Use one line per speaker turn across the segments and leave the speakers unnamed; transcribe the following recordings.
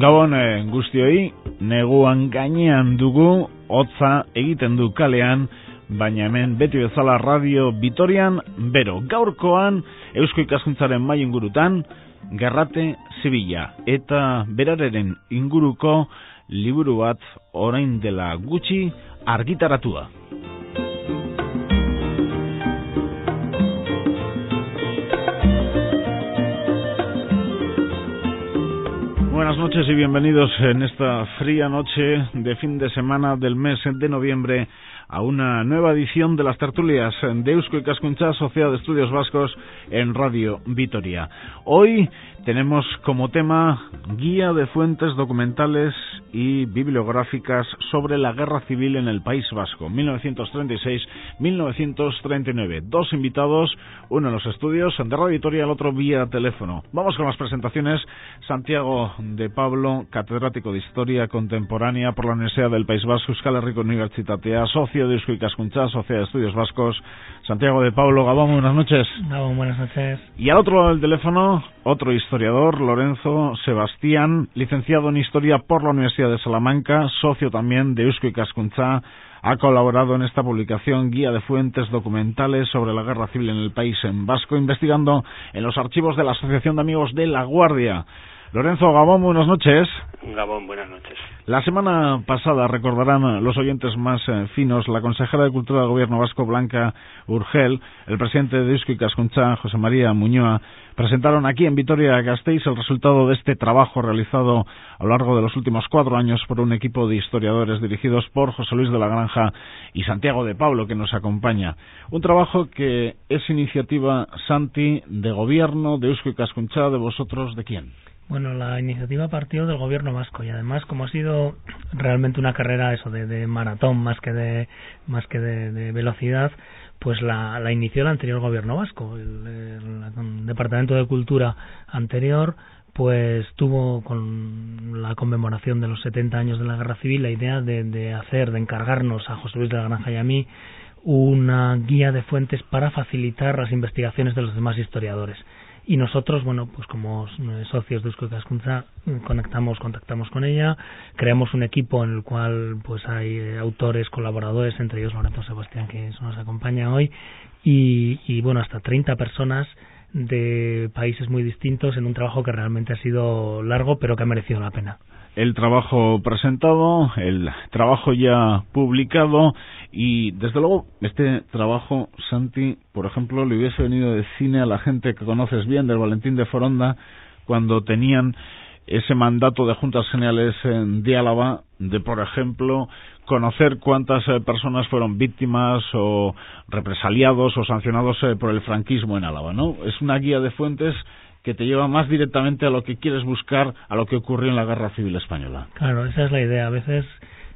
Gabon guztioi, neguan gainean dugu, hotza egiten du kalean, baina hemen beti bezala Radio Vitorian bero. Gaurkoan Eusko Ikaskuntzaren mai ingurutan Gerrate Zibila eta berareren inguruko liburu bat orain dela gutxi argitaratua. Buenas noches y bienvenidos en esta fría noche de fin de semana del mes de noviembre a una nueva edición de las tertulias de Eusko Ikaskuntza, Sociedad de Estudios Vascos en Radio Vitoria. Hoy tenemos como tema guía de fuentes documentales y bibliográficas sobre la Guerra Civil en el País Vasco, 1936-1939. Dos invitados, uno en los estudios de Radio Vitoria, el otro vía teléfono. Vamos con las presentaciones. Santiago de Pablo, catedrático de Historia Contemporánea por la Universidad del País Vasco, Euskal Herriko Unibertsitatea, socio de Eusko Ikaskuntza, Sociedad de Estudios Vascos. Santiago de Pablo, Gabón, buenas noches.
Gabón, buenas noches.
Y al otro lado del teléfono, otro historiador, Lorenzo Sebastián, licenciado en Historia por la Universidad de Salamanca, socio también de Eusko Ikaskuntza. Ha colaborado en esta publicación Guía de Fuentes Documentales sobre la Guerra Civil en el País Vasco, investigando en los archivos de la Asociación de Amigos de la Guardia. Lorenzo, Gabón, buenas noches.
Gabón, buenas noches.
La semana pasada, recordarán los oyentes más finos, la consejera de Cultura del Gobierno Vasco, Blanca Urgel, el presidente de Eusko Ikaskuntza, José María Muñoa, presentaron aquí en Vitoria-Gasteiz el resultado de este trabajo realizado a lo largo de los últimos 4 años por un equipo de historiadores dirigidos por José Luis de la Granja y Santiago de Pablo, que nos acompaña. Un trabajo que es iniciativa, Santi, de Gobierno, de Eusko Ikaskuntza, de vosotros, ¿de quién?
Bueno, la iniciativa partió del Gobierno vasco y además, como ha sido realmente una carrera de maratón más que de velocidad, pues la inició el anterior Gobierno vasco. El Departamento de Cultura anterior pues tuvo, con la conmemoración de los 70 años de la Guerra Civil, la idea de encargarnos a José Luis de la Granja y a mí una guía de fuentes para facilitar las investigaciones de los demás historiadores. Y nosotros, bueno, pues como socios de Eusko Ikaskuntza contactamos con ella, creamos un equipo en el cual pues hay autores, colaboradores, entre ellos Lorenzo Sebastián, que nos acompaña hoy, y bueno, hasta 30 personas de países muy distintos en un trabajo que realmente ha sido largo, pero que ha merecido la pena.
El trabajo presentado, el trabajo ya publicado y, desde luego, este trabajo, Santi, por ejemplo, le hubiese venido de cine a la gente que conoces bien, del Valentín de Foronda, cuando tenían ese mandato de Juntas Generales de Álava de, por ejemplo, conocer cuántas personas fueron víctimas o represaliados o sancionados por el franquismo en Álava, ¿no? Es una guía de fuentes que te lleva más directamente a lo que quieres buscar, a lo que ocurrió en la Guerra Civil Española.
Claro, esa es la idea. A veces,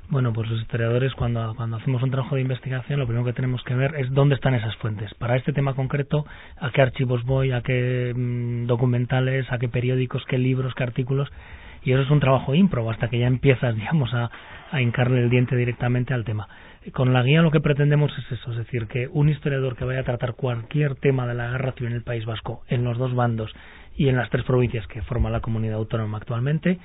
bueno, pues los historiadores cuando hacemos un trabajo de investigación, lo primero que tenemos que ver es dónde están esas fuentes. Para este tema concreto, a qué archivos voy, a qué documentales, a qué periódicos, qué libros, qué artículos. Y eso es un trabajo ímprobo hasta que ya empiezas, digamos, a hincarle el diente directamente al tema. Con la guía lo que pretendemos es eso, es decir, que un historiador que vaya a tratar cualquier tema de la Guerra Civil en el País Vasco, en los dos bandos y en las 3 provincias que forman la comunidad autónoma actualmente,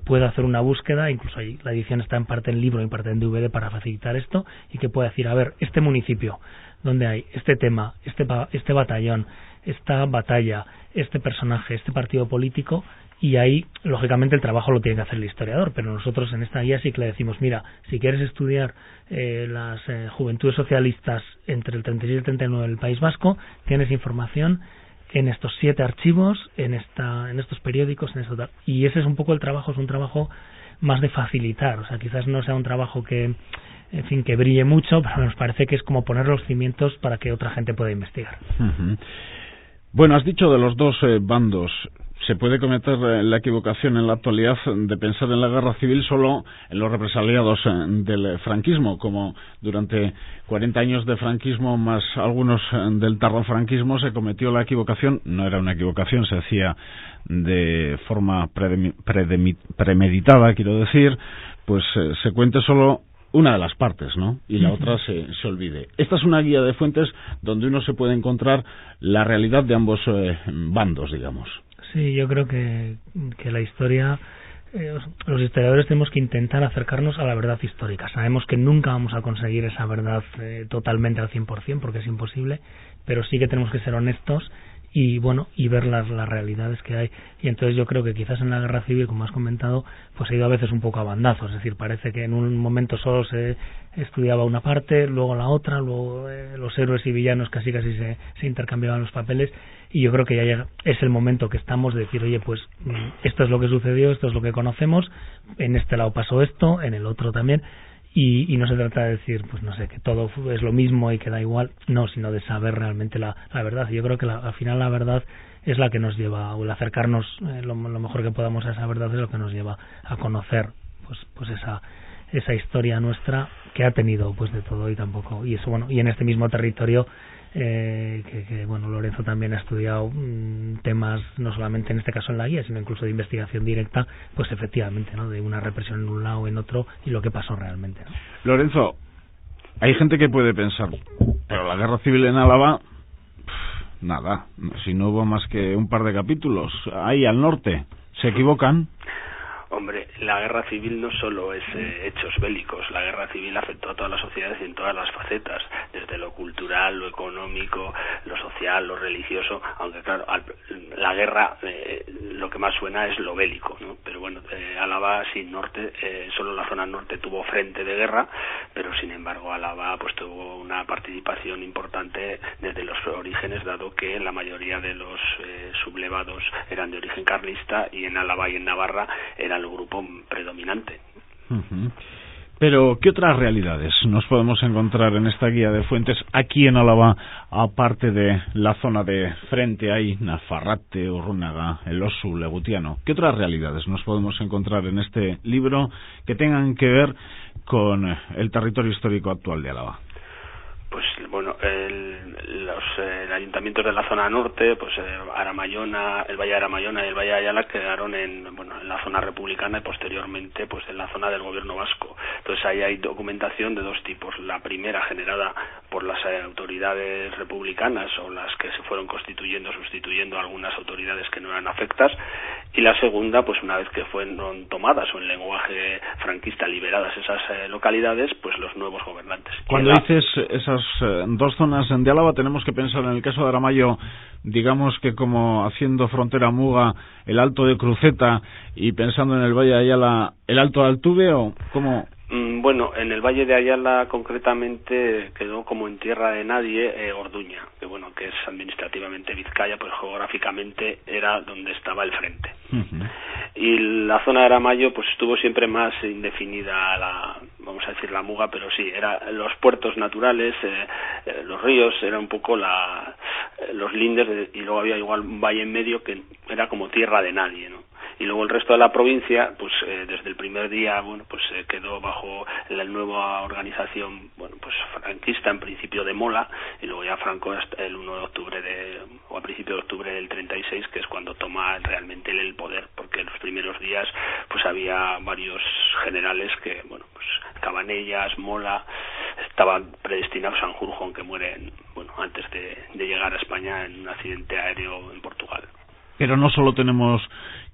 pueda hacer una búsqueda, incluso ahí la edición está en parte en libro y en parte en DVD para facilitar esto, y que pueda decir, a ver, este municipio, donde hay este tema, este batallón, esta batalla, este personaje, este partido político, y ahí, lógicamente, el trabajo lo tiene que hacer el historiador, pero nosotros en esta guía sí que le decimos, mira, si quieres estudiar las juventudes socialistas entre el 36 y el 39 del País Vasco, tienes información en estos 7 archivos, en estos periódicos, y ese es un poco el trabajo, es un trabajo más de facilitar, o sea, quizás no sea un trabajo que brille mucho, pero nos parece que es como poner los cimientos para que otra gente pueda investigar.
Uh-huh. Bueno, has dicho de los dos bandos. Se puede cometer la equivocación en la actualidad de pensar en la guerra civil solo en los represaliados del franquismo, como durante 40 años de franquismo más algunos del tardofranquismo se cometió la equivocación, no era una equivocación, se hacía de forma premeditada, quiero decir, pues se cuente solo una de las partes, ¿no? Y la otra se olvide. Esta es una guía de fuentes donde uno se puede encontrar la realidad de ambos bandos, digamos.
Sí, yo creo que la historia los historiadores tenemos que intentar acercarnos a la verdad histórica. Sabemos que nunca vamos a conseguir esa verdad totalmente al 100%, porque es imposible, pero sí que tenemos que ser honestos y ver las realidades que hay. Y entonces yo creo que quizás en la guerra civil, como has comentado, pues ha ido a veces un poco a bandazos, es decir, parece que en un momento solo se estudiaba una parte, luego la otra, luego los héroes y villanos casi se intercambiaban los papeles, y yo creo que ya es el momento que estamos de decir, oye, pues esto es lo que sucedió, esto es lo que conocemos, en este lado pasó esto, en el otro también. Y no se trata de decir, pues no sé, que todo es lo mismo y que da igual, no, sino de saber realmente la verdad. Yo creo que al final la verdad es la que nos lleva, o el acercarnos lo mejor que podamos a esa verdad es lo que nos lleva a conocer pues esa historia nuestra, que ha tenido pues de todo y tampoco, y eso, y en este mismo territorio que Lorenzo también ha estudiado temas no solamente en este caso en la guía, sino incluso de investigación directa, pues efectivamente, ¿no?, de una represión en un lado o en otro y lo que pasó realmente, ¿no?
Lorenzo, hay gente que puede pensar, pero la guerra civil en Álava, nada, si no hubo más que un par de capítulos ahí al norte, ¿se equivocan?
Hombre, la guerra civil no solo es hechos bélicos, la guerra civil afectó a todas las sociedades y en todas las facetas, desde lo cultural, lo económico, lo social, lo religioso, aunque claro, la guerra lo que más suena es lo bélico, ¿no? Pero bueno, Álava sin norte, solo la zona norte tuvo frente de guerra, pero sin embargo Álava pues tuvo una participación importante desde los orígenes, dado que la mayoría de los sublevados eran de origen carlista y en Álava y en Navarra eran el grupo predominante.
Uh-huh. Pero, ¿qué otras realidades nos podemos encontrar en esta guía de fuentes aquí en Álava, aparte de la zona de frente ahí, Nafarrate, Urrunaga, El Osu, Legutiano? ¿Qué otras realidades nos podemos encontrar en este libro que tengan que ver con el territorio histórico actual de Álava?
Pues bueno, los ayuntamientos de la zona norte, pues Aramayona, el Valle de Aramayona y el Valle de Ayala quedaron en la zona republicana y posteriormente pues en la zona del gobierno vasco. Entonces ahí hay documentación de dos tipos: la primera generada por las autoridades republicanas o las que se fueron constituyendo, sustituyendo a algunas autoridades que no eran afectas, y la segunda pues una vez que fueron tomadas o en lenguaje franquista liberadas esas localidades, pues los nuevos gobernantes.
Cuando dices esas dos zonas de Álava, tenemos que pensar en el caso de Aramayo, digamos que como haciendo frontera Muga, el Alto de Cruceta, y pensando en el Valle de Ayala, el Alto de Altuve, ¿o cómo?
Bueno, en el Valle de Ayala concretamente quedó como en tierra de nadie Orduña, que es administrativamente Vizcaya, pues geográficamente era donde estaba el frente. Uh-huh. Y la zona de Aramayo pues estuvo siempre más indefinida, vamos a decir la Muga, pero sí, era los puertos naturales, los ríos, era un poco los lindes, y luego había igual un valle en medio que era como tierra de nadie, ¿no? Y luego el resto de la provincia, pues desde el primer día, quedó bajo la nueva organización, pues franquista, en principio de Mola, y luego ya Franco hasta el 1 de octubre o a principios de octubre del 36, que es cuando toma realmente el poder, porque en los primeros días pues había varios generales que, Cabanellas, Mola, estaban predestinados a Sanjurjo, aunque mueren, antes de llegar a España en un accidente aéreo en Portugal.
Pero no solo tenemos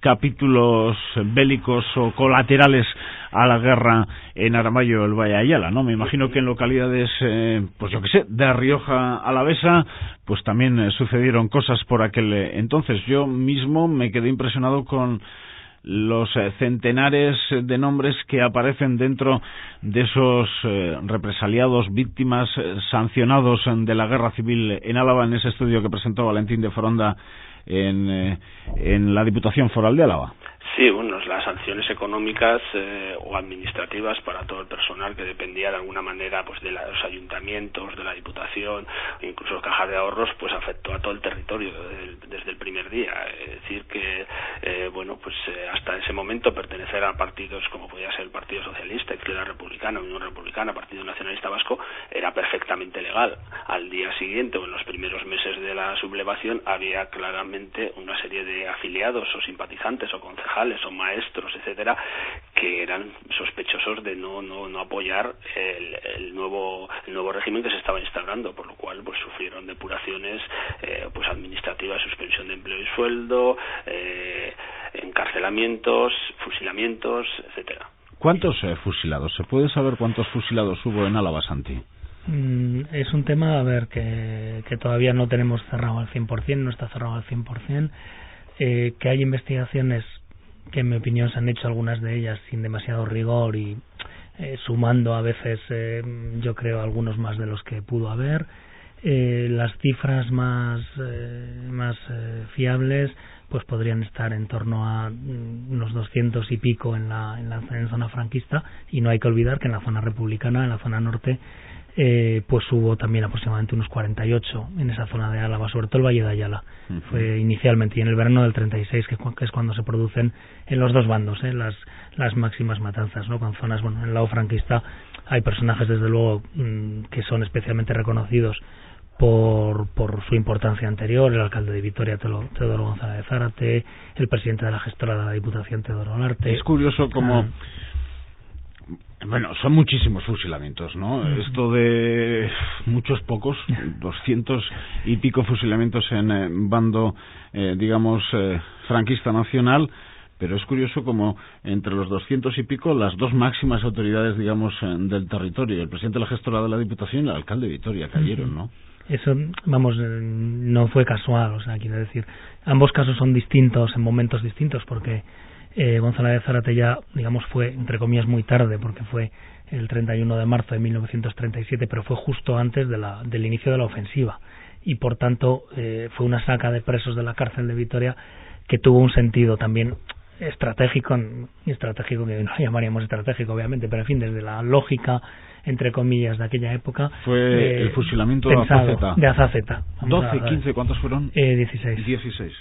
capítulos bélicos o colaterales a la guerra en Aramayo, el Valle de Ayala, ¿no? Me imagino que en localidades, de Rioja Alavesa, pues también sucedieron cosas por aquel entonces. Yo mismo me quedé impresionado con los centenares de nombres que aparecen dentro de esos represaliados, víctimas, sancionados de la guerra civil en Álava, en ese estudio que presentó Valentín de Foronda en la Diputación Foral de Álava.
Sí, las sanciones económicas o administrativas para todo el personal que dependía de alguna manera pues de los ayuntamientos, de la Diputación, incluso cajas de ahorros, pues afectó a todo el territorio desde el primer día. Es decir que hasta ese momento pertenecer a partidos como podía ser el Partido Socialista, Izquierda Republicana, Unión Republicana, Partido Nacionalista Vasco, era perfectamente legal. Al día siguiente o en los primeros meses de la sublevación había claramente una serie de afiliados o simpatizantes o concejales o maestros, etcétera, que eran sospechosos de no apoyar el nuevo régimen que se estaba instaurando, por lo cual pues sufrieron depuraciones administrativas, suspensión de empleo y sueldo, en encarcelamientos, fusilamientos, etcétera.
¿Cuántos fusilados? ¿Se puede saber cuántos fusilados hubo en Álava, Santi?
Es un tema, a ver, que todavía no tenemos cerrado al 100%, no está cerrado al 100%, que hay investigaciones que en mi opinión se han hecho algunas de ellas sin demasiado rigor y sumando a veces yo creo algunos más de los que pudo haber. Las cifras más fiables pues podrían estar en torno a unos 200 y pico en la zona franquista, y no hay que olvidar que en la zona republicana, en la zona norte, pues hubo también aproximadamente unos 48 en esa zona de Álava, sobre todo el Valle de Ayala. Fue inicialmente, y en el verano del 36, que es cuando se producen en los dos bandos las máximas matanzas, ¿no? Con zonas, bueno, en el lado franquista hay personajes desde luego que son especialmente reconocidos por su importancia anterior: el alcalde de Vitoria, Teodoro González de Zárate, el presidente de la gestora de la Diputación, Teodoro Olarte.
Es curioso como bueno, son muchísimos fusilamientos, ¿no? Esto de muchos pocos, 200 y pico fusilamientos en bando, digamos, franquista nacional, pero es curioso como entre los 200 y pico las dos máximas autoridades, digamos, del territorio, el presidente de la gestora de la Diputación y el alcalde de Vitoria, cayeron, ¿no? Eso, vamos, no fue casual, o sea, quiero decir, ambos casos son distintos en momentos distintos, porque González de Zárate ya, digamos, fue, entre comillas, muy tarde, porque fue el 31 de marzo de 1937, pero fue justo antes del inicio de la ofensiva, y por tanto fue una saca de presos de la cárcel de Vitoria que tuvo un sentido también estratégico que no llamaríamos estratégico obviamente, pero en fin, desde la lógica entre comillas de aquella época. Fue el fusilamiento de Azazeta. 12, 15, ¿cuántos fueron? 16,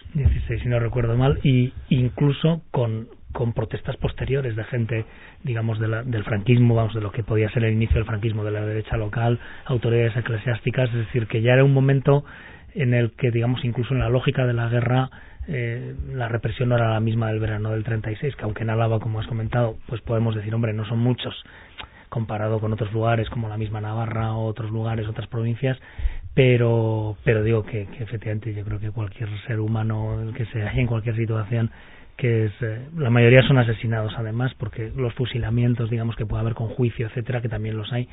si no recuerdo mal, y incluso con protestas posteriores de gente, digamos, del franquismo, vamos, de lo que podía ser el inicio del franquismo, de la derecha local, autoridades eclesiásticas, es decir, que ya era un momento en el que, digamos, incluso en la lógica de la guerra, la represión no era la misma del verano del 36, que aunque en Álava, como has comentado, pues podemos decir, hombre, no son muchos comparado con otros lugares como la misma Navarra o otros lugares, otras provincias, pero digo que efectivamente yo creo que cualquier ser humano que se halla en cualquier situación, que es la mayoría son asesinados además, porque los fusilamientos, digamos, que puede haber con juicio, etcétera, que también los hay,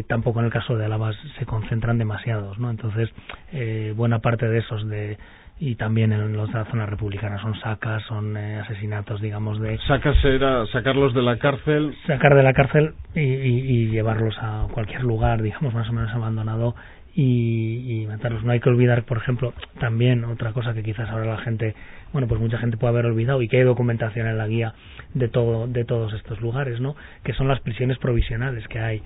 tampoco en el caso de Álava se concentran demasiados, ¿no? Entonces buena parte de esos y también en la zona republicana son sacas, son asesinatos, digamos, de... Sacas era sacarlos de la cárcel... Sacar de la cárcel y llevarlos a cualquier lugar, digamos, más o menos abandonado, y matarlos. No hay que olvidar, por ejemplo, también otra cosa que quizás ahora la gente, bueno, pues mucha gente puede haber olvidado, y que hay documentación en la guía de todos estos lugares, ¿no? Que son las prisiones provisionales que hay.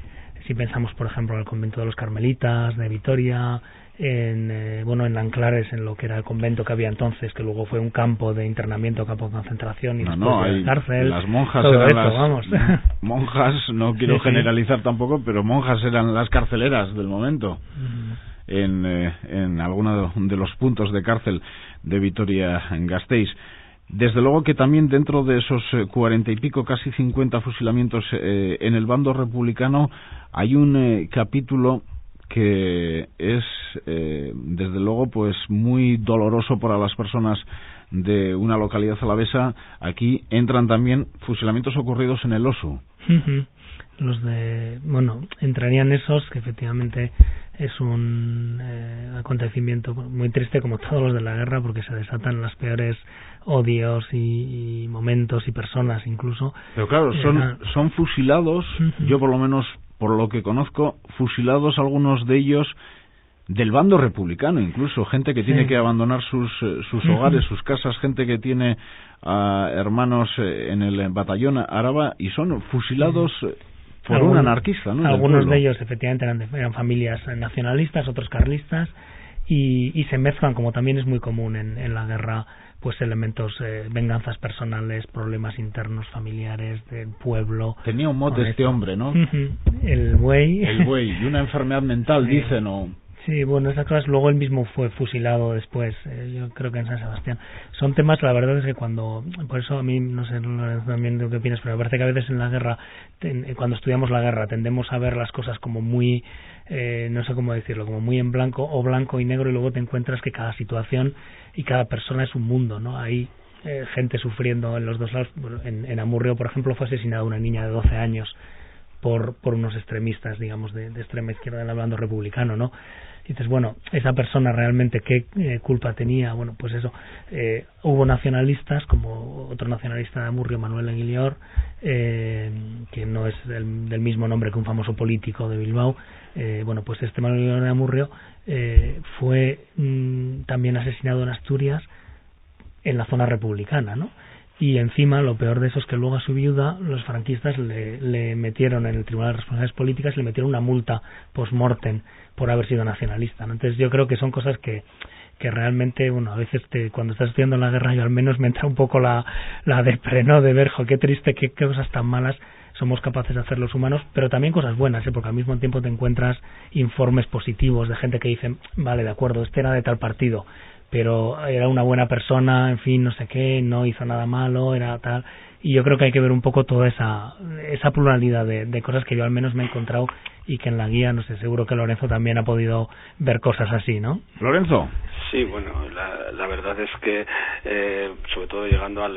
Si pensamos, por ejemplo, en el convento de los Carmelitas de Vitoria, en Anclares, en lo que era el convento que había entonces, que luego fue un campo de internamiento, campo de concentración, y después cárcel. Las monjas eran monjas, no quiero generalizar tampoco, pero monjas eran las carceleras del momento. En alguno de los puntos de cárcel de Vitoria-Gasteiz. Desde luego que también dentro de esos 40 y pico, casi 50 fusilamientos en el bando republicano, hay un capítulo que es desde luego pues muy doloroso para las personas de una localidad alavesa. Aquí entran también fusilamientos ocurridos en el Osu. Entrarían esos, que efectivamente es un acontecimiento muy triste, como todos los de la guerra, porque se desatan las peores odios y momentos y personas incluso. Pero claro, son fusilados, yo por lo menos por lo que conozco, fusilados algunos de ellos del bando republicano, incluso gente que tiene que abandonar sus hogares, sus casas, gente que tiene hermanos en el batallón Araba, y son fusilados por un anarquista, ¿no? Algunos de ellos efectivamente eran familias nacionalistas, otros carlistas, y se mezclan, como también es muy común en la guerra, pues elementos, venganzas personales, problemas internos familiares del pueblo. Tenía un mote este hombre, ¿no? El buey, y una enfermedad mental, dicen, o... Sí, bueno, esas cosas. Luego él mismo fue fusilado después, yo creo que en San Sebastián. Son temas, la verdad es que por eso a mí, no sé también de qué opinas, pero me parece que a veces en la guerra, cuando estudiamos la guerra, tendemos a ver las cosas como muy, no sé cómo decirlo, como muy en blanco o blanco y negro, y luego te encuentras que cada situación y cada persona es un mundo, ¿no? Hay
gente sufriendo en los dos lados. En Amurrio, por ejemplo, fue asesinada una niña de 12 años por unos extremistas, digamos, de extrema izquierda, hablando republicano, ¿no? Y dices, bueno, esa persona realmente qué culpa tenía. Bueno, pues eso, hubo nacionalistas, como otro nacionalista de Amurrio, Manuel Aguilior, que no es del mismo nombre que un famoso político de Bilbao. Bueno, pues este Manuel Aguilior de Amurrio fue también asesinado en Asturias, en la zona republicana, ¿no? Y encima, lo peor de eso es que luego a su viuda los franquistas le metieron en el Tribunal de Responsabilidades Políticas, le metieron una multa post-mortem por haber sido nacionalista, ¿no? Entonces yo creo que son cosas que realmente, bueno, a veces cuando estás estudiando la guerra, yo al menos me entra un poco la depre, ¿no? De ver, qué triste, qué cosas tan malas somos capaces de hacer los humanos, pero también cosas buenas, porque al mismo tiempo te encuentras informes positivos de gente que dice, vale, de acuerdo, este era de tal partido, pero era una buena persona, en fin, no sé qué, no hizo nada malo, era tal. Y yo creo que hay que ver un poco toda esa pluralidad de cosas que yo al menos me he encontrado, y que en la guía, no sé, seguro que Lorenzo también ha podido ver cosas así, ¿no?
Lorenzo.
Sí, bueno, la verdad es que sobre todo llegando al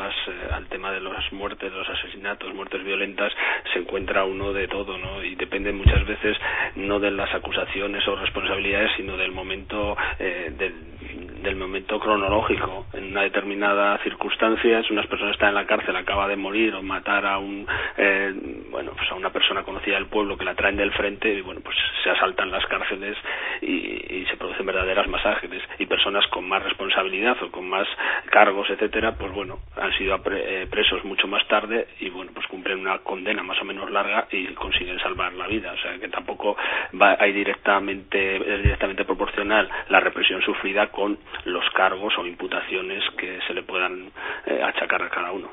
tema de las muertes, los asesinatos, muertes violentas, se encuentra uno de todo, ¿no? Y depende muchas veces no de las acusaciones o responsabilidades, sino del momento del momento cronológico. En una determinada circunstancia, si una persona está en la cárcel, acaba de morir, o matar a a una persona conocida del pueblo que la traen del frente, y bueno, pues se asaltan las cárceles y se producen verdaderas masacres, y personas con más responsabilidad o con más cargos, etcétera, pues bueno, han sido presos mucho más tarde y bueno, pues cumplen una condena más o menos larga y consiguen salvar la vida. O sea que tampoco es directamente proporcional la represión sufrida con los cargos o imputaciones que se le puedan achacar a cada uno.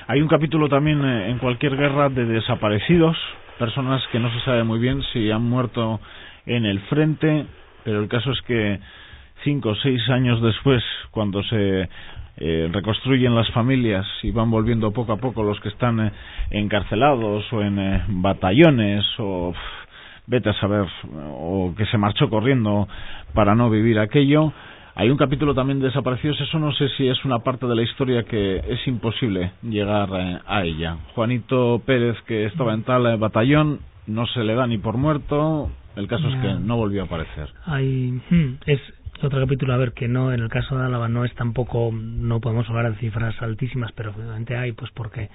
Hay un capítulo también en cualquier guerra de desaparecidos, personas que no se sabe muy bien si han muerto en el frente, pero el caso es que 5 o 6 años después, cuando se reconstruyen las familias y van volviendo poco a poco los que están encarcelados o en batallones, o vete a saber, o que se marchó corriendo para no vivir aquello. Hay un capítulo también de desaparecidos, eso no sé si es una parte de la historia que es imposible llegar a ella. Juanito Pérez, que estaba en tal batallón, no se le da ni por muerto, el caso es que no volvió a aparecer.
Es otro capítulo, a ver, que no, en el caso de Álava no es tampoco, no podemos hablar de cifras altísimas, pero obviamente hay, pues porque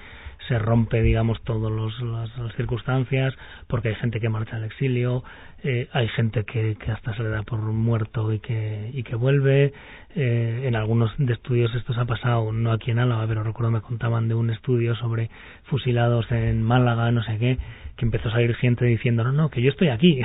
se rompe, digamos, todas las circunstancias, porque hay gente que marcha al exilio, hay gente que hasta se le da por muerto y que vuelve. En algunos de estudios esto se ha pasado, no aquí en Álava, pero recuerdo me contaban de un estudio sobre fusilados en Málaga, no sé qué, que empezó a salir gente diciendo, no, que yo estoy aquí,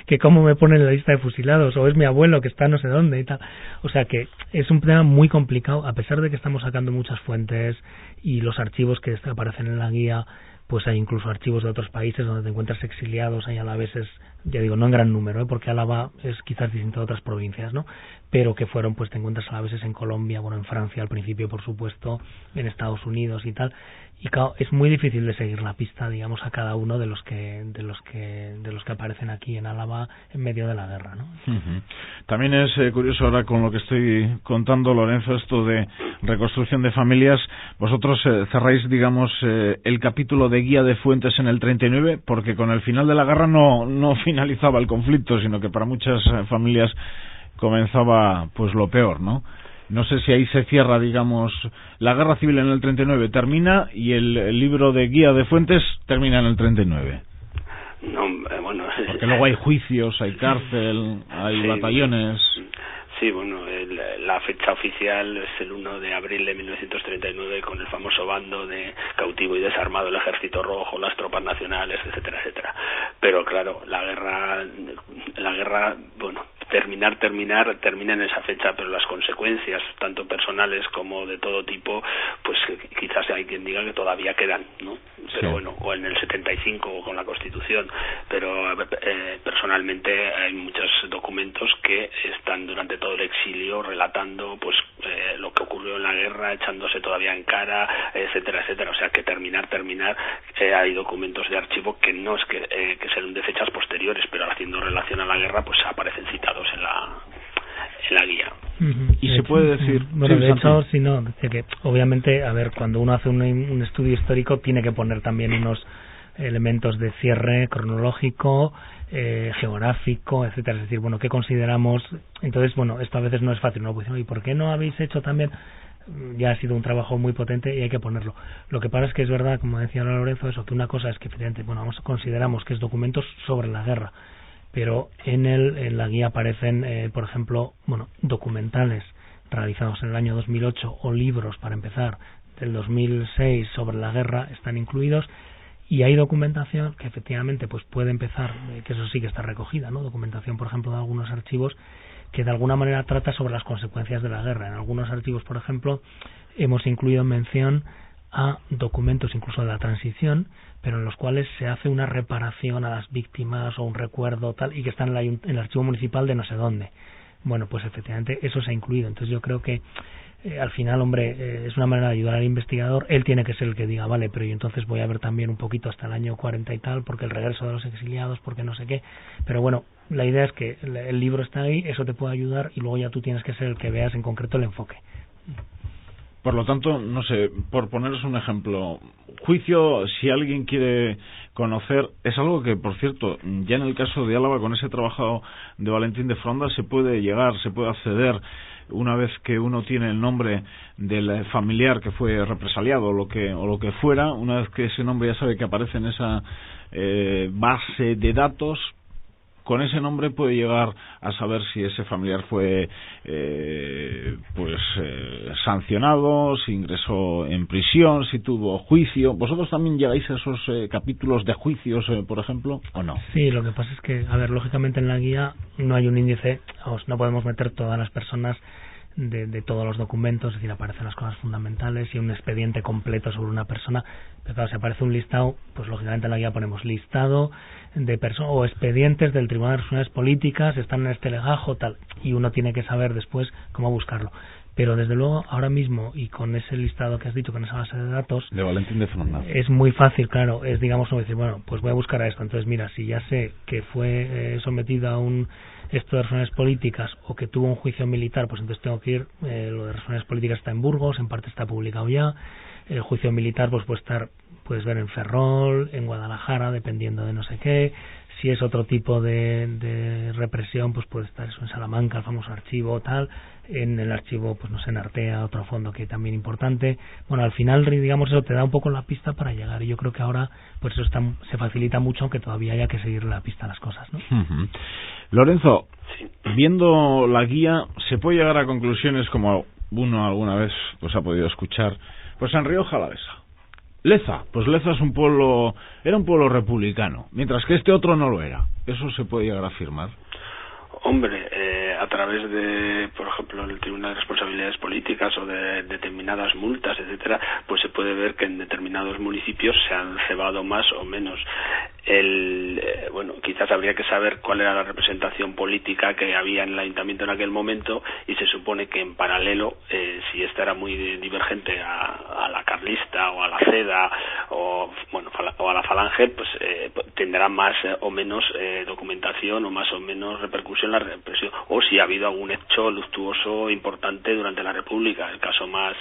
que cómo me ponen en la lista de fusilados, o es mi abuelo que está no sé dónde y tal. O sea que es un tema muy complicado, a pesar de que estamos sacando muchas fuentes y los archivos que aparecen en la guía, pues hay incluso archivos de otros países donde te encuentras exiliados, hay alaveses, ya digo, no en gran número, porque Álava es quizás distinto de otras provincias, ¿no? Pero que fueron, pues te encuentras alaveses en Colombia, bueno, en Francia al principio, por supuesto, en Estados Unidos y tal. Y claro, es muy difícil de seguir la pista, digamos, a cada uno de los que aparecen aquí en Álava en medio de la guerra, ¿no?
Uh-huh. También es curioso ahora con lo que estoy contando, Lorenzo, esto de reconstrucción de familias. Vosotros cerráis, digamos, el capítulo de guía de fuentes en el 39, porque con el final de la guerra no finalizaba el conflicto, sino que para muchas familias comenzaba pues lo peor, ¿no? No sé si ahí se cierra, digamos, la guerra civil en el 39 termina y el libro de guía de fuentes termina en el 39.
No, bueno,
porque luego hay juicios, hay cárcel, hay batallones.
Sí, bueno, la fecha oficial es el 1 de abril de 1939 con el famoso bando de cautivo y desarmado, el Ejército Rojo, las tropas nacionales, etcétera, etcétera. Pero claro, la guerra, bueno, termina en esa fecha, pero las consecuencias, tanto personales como de todo tipo, pues quizás hay quien diga que todavía quedan, ¿no? Pero sí. Bueno, o en el 75 con la Constitución, pero personalmente hay muchos documentos que están durante todo el exilio relatando pues lo que ocurrió en la guerra, echándose todavía en cara, etcétera, etcétera. O sea que terminar, hay documentos de archivo que no es que sean de fechas posteriores, pero haciendo relación a la guerra, pues aparecen citados en la guía.
Y se puede decir...
Bueno,
sí,
de
Santi.
hecho, si no, decía que obviamente, a ver, cuando uno hace un estudio histórico tiene que poner también unos elementos de cierre cronológico, geográfico, etcétera. Es decir, bueno, ¿qué consideramos? Entonces, bueno, esto a veces no es fácil, ¿no? Pues, ¿y por qué no habéis hecho también? Ya ha sido un trabajo muy potente y hay que ponerlo. Lo que pasa es que es verdad, como decía Lorenzo, eso, que una cosa es que efectivamente, bueno, consideramos que es documentos sobre la guerra, pero en la guía aparecen, por ejemplo, bueno, documentales realizados en el año 2008 o libros, para empezar, del 2006 sobre la guerra están incluidos, y hay documentación que efectivamente pues puede empezar, que eso sí que está recogida, ¿no? Documentación, por ejemplo, de algunos archivos que de alguna manera trata sobre las consecuencias de la guerra. En algunos archivos, por ejemplo, hemos incluido mención a documentos incluso de la transición, pero en los cuales se hace una reparación a las víctimas o un recuerdo tal, y que están en el archivo municipal de no sé dónde. Bueno, pues efectivamente eso se ha incluido. Entonces yo creo que al final, hombre, es una manera de ayudar al investigador. Él tiene que ser el que diga, vale, pero yo entonces voy a ver también un poquito hasta el año 40 y tal, porque el regreso de los exiliados, porque no sé qué. Pero bueno, la idea es que el libro está ahí, eso te puede ayudar, y luego ya tú tienes que ser el que veas en concreto el enfoque.
Por lo tanto, no sé, por poneros un ejemplo, juicio, si alguien quiere conocer, es algo que, por cierto, ya en el caso de Álava, con ese trabajo de Valentín de Fronda, se puede acceder, una vez que uno tiene el nombre del familiar que fue represaliado o lo que fuera, una vez que ese nombre ya sabe que aparece en esa base de datos, con ese nombre puede llegar a saber si ese familiar fue sancionado, si ingresó en prisión, si tuvo juicio. ¿Vosotros también llegáis a esos capítulos de juicios, por ejemplo, o no?
Sí, lo que pasa es que, a ver, lógicamente en la guía no hay un índice, no podemos meter todas las personas de todos los documentos, es decir, aparecen las cosas fundamentales y un expediente completo sobre una persona, pero claro, si aparece un listado, pues lógicamente en la guía ponemos listado de personas o expedientes del Tribunal de Razones Políticas, están en este legajo, tal, y uno tiene que saber después cómo buscarlo. Pero desde luego, ahora mismo, y con ese listado que has dicho, con esa base de datos,
de Valentín de Fronda,
es muy fácil, claro, es, digamos, como decir, bueno, pues voy a buscar a esto. Entonces, mira, si ya sé que fue sometido a un esto de razones políticas o que tuvo un juicio militar, pues entonces tengo que ir, lo de razones políticas está en Burgos, en parte está publicado ya, el juicio militar pues puedes ver en Ferrol, en Guadalajara, dependiendo de no sé qué. Si es otro tipo de represión, pues puede estar eso en Salamanca, el famoso archivo, tal. En el archivo, pues no sé, en Artea, otro fondo que también importante. Bueno, al final, digamos, eso te da un poco la pista para llegar. Y yo creo que ahora, pues eso se facilita mucho, aunque todavía haya que seguir la pista a las cosas, ¿no?
Lorenzo, viendo la guía, ¿se puede llegar a conclusiones como uno alguna vez pues ha podido escuchar? Pues en Rioja Alavesa, Leza, pues Leza es era un pueblo republicano, mientras que este otro no lo era. ¿Eso se puede llegar a afirmar?
Hombre, a través de, por ejemplo, el Tribunal de Responsabilidades Políticas o de determinadas multas, etcétera, pues se puede ver que en determinados municipios se han cebado más o menos. Bueno, quizás habría que saber cuál era la representación política que había en el ayuntamiento en aquel momento, y se supone que en paralelo, si esta era muy divergente a la carlista o a la CEDA o a la Falange, pues tendrá más o menos documentación o más o menos repercusión la represión, o si ha habido algún hecho luctuoso importante durante la República. El caso más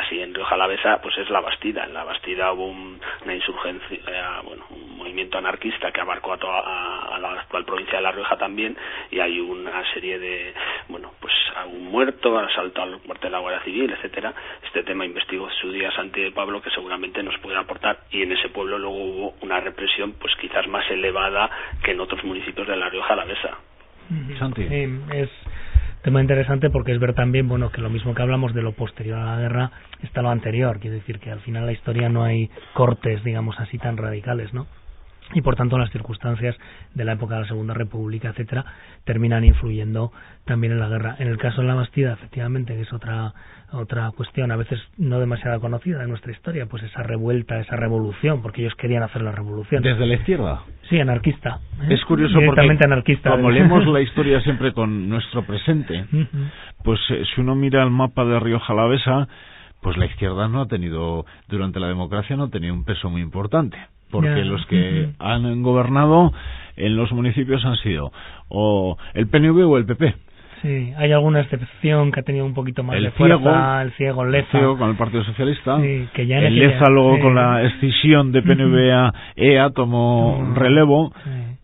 así en Rioja Alavesa pues es la Bastida. En la Bastida hubo una insurgencia, un movimiento anarquista que abarcó a la actual provincia de La Rioja también, y hay una serie de pues algún muerto, asalto al cuartel de la Guardia Civil, etcétera. Este tema investigó en su día Santi de Pablo, que seguramente nos puede aportar, y en ese pueblo luego hubo una represión pues quizás más elevada que en otros municipios de La Rioja Alavesa.
Santi.
Es tema interesante porque es ver también, que lo mismo que hablamos de lo posterior a la guerra está lo anterior. Quiere decir que al final la historia no hay cortes, digamos así, tan radicales, ¿no? Y por tanto las circunstancias de la época de la Segunda República, etcétera, terminan influyendo también en la guerra. En el caso de la Bastida, efectivamente, que es otra cuestión a veces no demasiado conocida de nuestra historia, pues esa revuelta, esa revolución, porque ellos querían hacer la revolución.
¿Desde la izquierda?
Sí, anarquista.
Es curioso porque
anarquista,
como leemos la historia siempre con nuestro presente, pues si uno mira el mapa de Rioja Alavesa, pues la izquierda durante la democracia no ha tenido un peso muy importante. Porque los que han gobernado en los municipios han sido o el PNV o el PP.
Sí, hay alguna excepción que ha tenido un poquito más de
fuerza,
fuerza, el ciego Leza.
El ciego con el Partido Socialista,
sí, que ya
el Leza luego con la escisión de PNV-EA tomó relevo,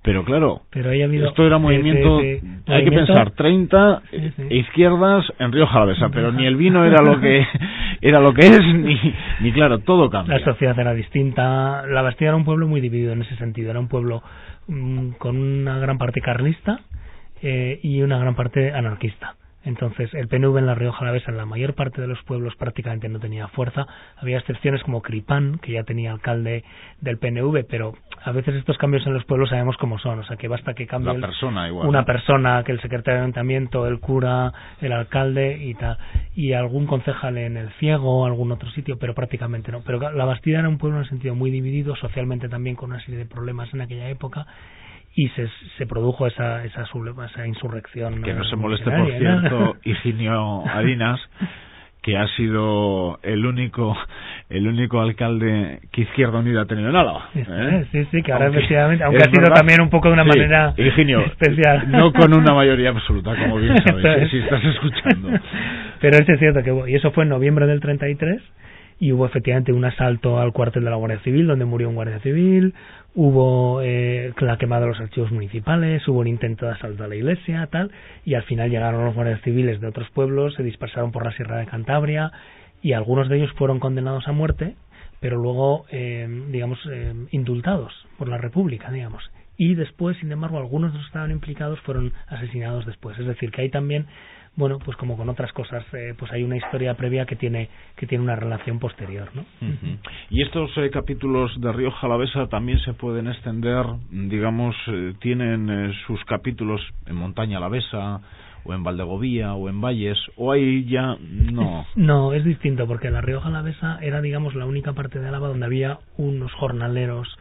pero claro,
pero
esto era movimiento, hay que pensar, 30 izquierdas en Rioja Alavesa, pero ni el vino era lo que es, ni claro, todo cambia.
La sociedad era distinta, La Bastida era un pueblo muy dividido en ese sentido, era un pueblo con una gran parte carlista y una gran parte anarquista. Entonces, el PNV en la Rioja Alavesa, en la mayor parte de los pueblos, prácticamente no tenía fuerza. Había excepciones como Cripán, que ya tenía alcalde del PNV, pero a veces estos cambios en los pueblos sabemos cómo son. O sea, que basta que cambie una persona, que el secretario de ayuntamiento, el cura, el alcalde y tal, y algún concejal en el Ciego, algún otro sitio, pero prácticamente no. Pero La Bastida era un pueblo en el sentido muy dividido, socialmente también con una serie de problemas en aquella época, y se produjo esa insurrección.
Que no se moleste, por cierto, Higinio Arenas, que ha sido el único alcalde que Izquierda Unida ha tenido en Álava.
Sí, que ahora efectivamente, aunque ha sido también un poco de una manera
Higinio,
especial.
No con una mayoría absoluta, como bien sabes, si estás escuchando.
Pero es cierto que, y eso fue en noviembre del 33, y hubo efectivamente un asalto al cuartel de la Guardia Civil, donde murió un guardia civil, hubo la quema de los archivos municipales, hubo un intento de asalto a la iglesia, tal, y al final llegaron los guardias civiles de otros pueblos, se dispersaron por la Sierra de Cantabria, y algunos de ellos fueron condenados a muerte, pero luego, indultados por la República, digamos. Y después, sin embargo, algunos de los que estaban implicados fueron asesinados después. Es decir, que hay también, bueno, pues como con otras cosas, pues hay una historia previa que tiene una relación posterior, ¿no?
Uh-huh. Y estos capítulos de Rioja Alavesa también se pueden extender, digamos, tienen sus capítulos en Montaña Alavesa, o en Valdegovía, o en Valles, o ahí ya no.
No, es distinto, porque la Rioja Alavesa era, digamos, la única parte de Álava donde había unos jornaleros,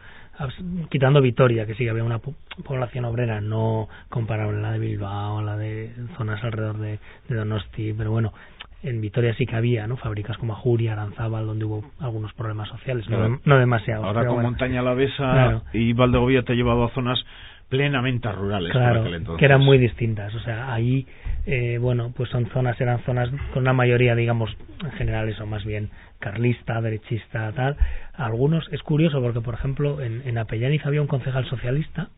quitando Vitoria, que sí que había una población obrera no comparable a la de Bilbao, la de zonas alrededor de Donosti, pero bueno, en Vitoria sí que había, ¿no?, fábricas como Ajuria, Aranzábal, donde hubo algunos problemas sociales, no demasiados.
Ahora con Montaña Alavesa y Valdegovía te ha llevado a zonas plenamente rurales,
claro,
por aquel entonces,
que eran muy distintas. O sea, ahí pues eran zonas con una mayoría, digamos, en general eso, más bien carlista, derechista, tal. Algunos, es curioso porque, por ejemplo, en Apellániz había un concejal socialista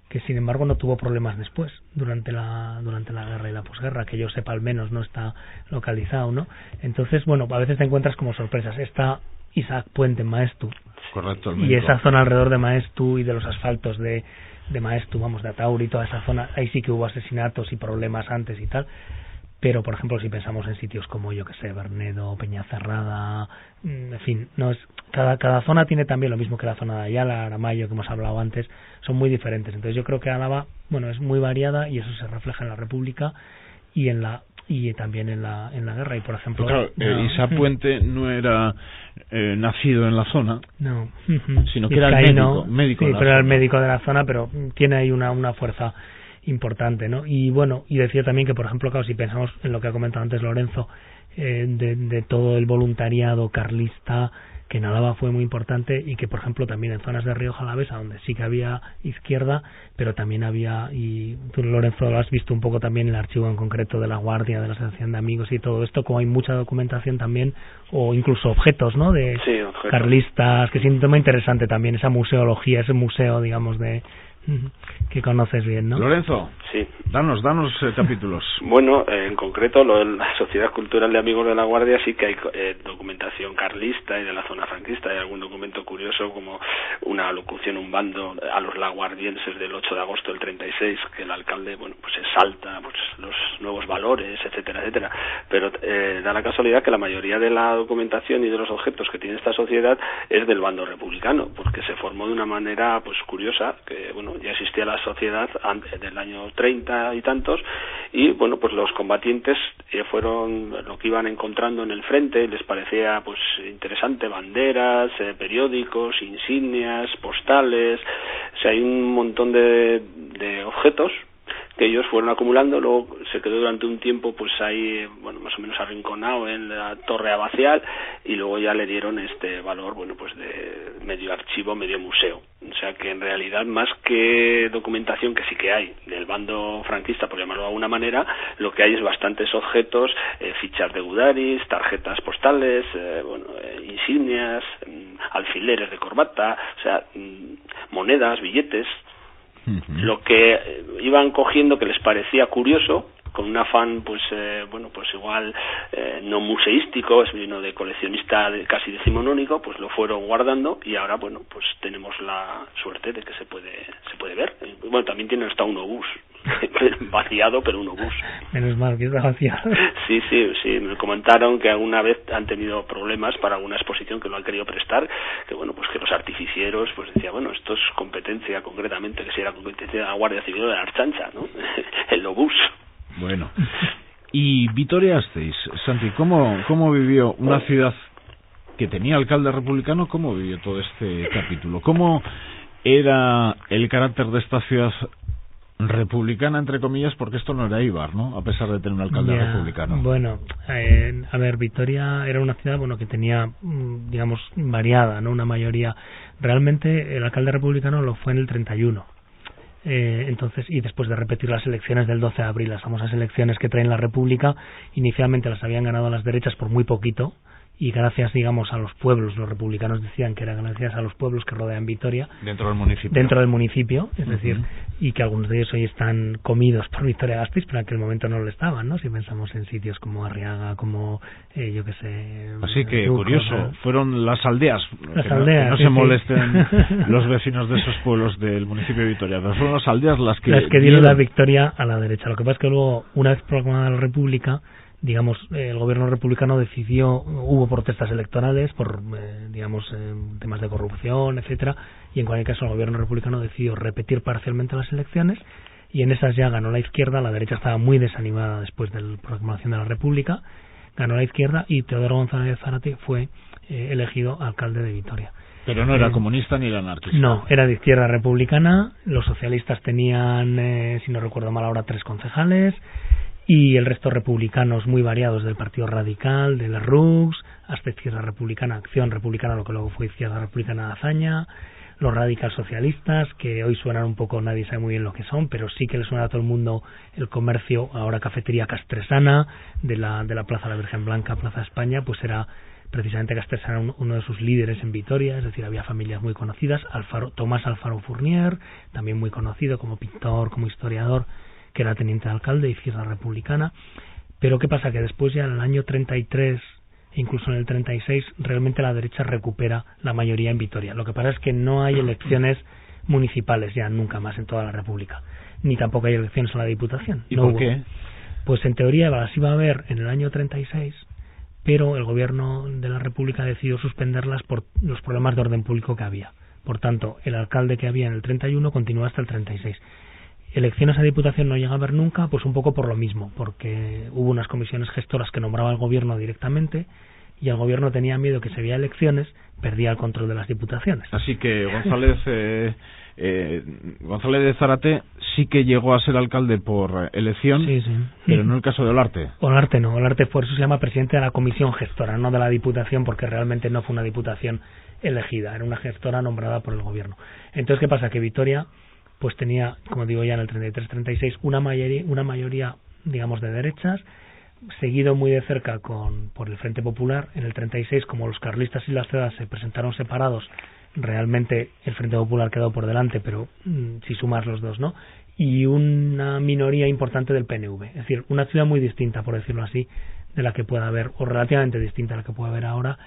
que, sin embargo, no tuvo problemas después, durante la guerra y la posguerra, que yo sepa, al menos no está localizado, ¿no? Entonces, bueno, a veces te encuentras como sorpresas. Está Isaac Puente en Maestu,
correcto,
y esa zona alrededor de Maestu y de los asfaltos de Maestu, vamos, de Atauri y toda esa zona, ahí sí que hubo asesinatos y problemas antes y tal. Pero, por ejemplo, si pensamos en sitios como, yo que sé, Bernedo, Peñacerrada, en fin, no es cada zona tiene también lo mismo que la zona de Ayala, Aramayo, que hemos hablado antes, son muy diferentes. Entonces yo creo que Álava, bueno, es muy variada, y eso se refleja en la República y también en la guerra. Y, por ejemplo,
Isaac Puente no era nacido en la zona,
no,
sino que era el médico
sí,
de la
pero
zona.
era el médico de la zona, pero tiene ahí una fuerza importante, ¿no? Y bueno, y decía también que, por ejemplo, claro, si pensamos en lo que ha comentado antes Lorenzo, de todo el voluntariado carlista, que en Álava fue muy importante, y que, por ejemplo, también en zonas de Rioja Alavesa, donde sí que había izquierda, pero también había, y tú, Lorenzo, lo has visto un poco también en el archivo en concreto de La Guardia, de la Asociación de Amigos y todo esto, como hay mucha documentación también, o incluso objetos, ¿no?, de
objetos
carlistas, que es un tema interesante también, esa museología, ese museo, digamos, que conoces bien, ¿no?
Lorenzo,
sí,
danos capítulos.
Bueno, en concreto, lo de la Sociedad Cultural de Amigos de la Guardia, sí que hay documentación carlista y de la zona franquista. Hay algún documento curioso, como una alocución, un bando a los laguardienses del 8 de agosto del 36, que el alcalde, bueno, pues exalta pues los nuevos valores, etcétera, etcétera. Pero da la casualidad que la mayoría de la documentación y de los objetos que tiene esta sociedad es del bando republicano, porque se formó de una manera pues curiosa, que bueno, ya existía la sociedad antes del año 30 y tantos, y bueno, pues los combatientes fueron lo que iban encontrando en el frente, les parecía pues interesante, banderas, periódicos, insignias, postales, o sea, hay un montón de objetos que ellos fueron acumulando. Luego se quedó durante un tiempo pues ahí, bueno, más o menos arrinconado en la torre abacial, y luego ya le dieron este valor, bueno, pues de medio archivo, medio museo. sea que en realidad, más que documentación, que sí que hay del bando franquista, por llamarlo de alguna manera, lo que hay es bastantes objetos, fichas de Gudaris, tarjetas postales, insignias, alfileres de corbata, o sea, monedas, billetes, lo que iban cogiendo que les parecía curioso, con un afán pues igual no museístico, sino de coleccionista casi decimonónico, pues lo fueron guardando, y ahora pues tenemos la suerte de que se puede ver. Bueno, también tienen hasta un obús vaciado, pero un obús.
Menos mal que está vaciado.
Sí, me comentaron que alguna vez han tenido problemas para alguna exposición que no han querido prestar, que pues que los artificieros pues decía, esto es competencia, concretamente, que si era competencia de la Guardia Civil o de la Archancha, ¿no? El obús.
Bueno, y Vitoria-Gasteiz, Santi, ¿cómo vivió una ciudad que tenía alcalde republicano? ¿Cómo vivió todo este capítulo? ¿Cómo era el carácter de esta ciudad republicana, entre comillas, porque esto no era Eibar, ¿no? A pesar de tener un alcalde republicano.
Bueno, a ver, Vitoria era una ciudad, que tenía, digamos, variada, ¿no? Una mayoría. Realmente el alcalde republicano lo fue en el 31. Entonces, y después de repetir las elecciones del 12 de abril, las famosas elecciones que traen la República, inicialmente las habían ganado las derechas por muy poquito, y gracias, digamos, a los pueblos, los republicanos decían que eran gracias a los pueblos que rodean Vitoria, dentro del municipio, es decir, y que algunos de ellos hoy están comidos por Vitoria-Gasteiz, pero en aquel momento no lo estaban, ¿no? Si pensamos en sitios como Arriaga, como yo qué sé.
Así que Duco, curioso, fueron las aldeas,
que
no se molesten los vecinos de esos pueblos del municipio de Vitoria, pero fueron las aldeas las que
dieron la victoria a la derecha. Lo que pasa es que luego, una vez proclamada la República, digamos, el gobierno republicano decidió, hubo protestas electorales por, temas de corrupción, etcétera, y en cualquier caso el gobierno republicano decidió repetir parcialmente las elecciones, y en esas ya ganó la izquierda. La derecha estaba muy desanimada después de la proclamación de la República, ganó la izquierda, y Teodoro González de Zárate fue elegido alcalde de Vitoria.
Pero no era comunista ni era anarquista.
No, era de izquierda republicana. Los socialistas tenían, si no recuerdo mal ahora, 3 concejales, y el resto republicanos muy variados, del Partido Radical, de la RUX, hasta Izquierda Republicana, Acción Republicana, lo que luego fue Izquierda Republicana de Azaña, los radical socialistas, que hoy suenan un poco, nadie sabe muy bien lo que son, pero sí que le suena a todo el mundo el comercio, ahora Cafetería Castresana, de la Plaza de la Virgen Blanca, Plaza España, pues era precisamente Castresana uno de sus líderes en Vitoria, es decir, había familias muy conocidas, Tomás Alfaro Fournier, también muy conocido como pintor, como historiador, que era teniente de alcalde de Izquierda Republicana. Pero ¿qué pasa? Que después, ya en el año 33, incluso en el 36, realmente la derecha recupera la mayoría en Vitoria. Lo que pasa es que no hay elecciones municipales ya nunca más en toda la República, ni tampoco hay elecciones a la Diputación.
¿Y por qué?
Pues en teoría las iba a haber en el año 36, pero el gobierno de la República decidió suspenderlas por los problemas de orden público que había. Por tanto, el alcalde que había en el 31 continúa hasta el 36. Elecciones a Diputación no llega a haber nunca, pues un poco por lo mismo, porque hubo unas comisiones gestoras que nombraba el gobierno directamente, y el gobierno tenía miedo que si había elecciones perdía el control de las diputaciones.
Así que González de Zárate sí que llegó a ser alcalde por elección,
sí.
Pero no el caso de Olarte.
Olarte no, Olarte por eso se llama presidente de la comisión gestora, no de la Diputación, porque realmente no fue una Diputación elegida, era una gestora nombrada por el gobierno. Entonces, ¿qué pasa? Que Vitoria pues tenía, como digo ya en el 33-36, una mayoría, digamos, de derechas, seguido muy de cerca por el Frente Popular. En el 36, como los carlistas y las CEDAS se presentaron separados, realmente el Frente Popular quedó por delante, pero si sumas los dos, ¿no? Y una minoría importante del PNV. Es decir, una ciudad muy distinta, por decirlo así, de la que pueda haber, o relativamente distinta a la que pueda haber ahora.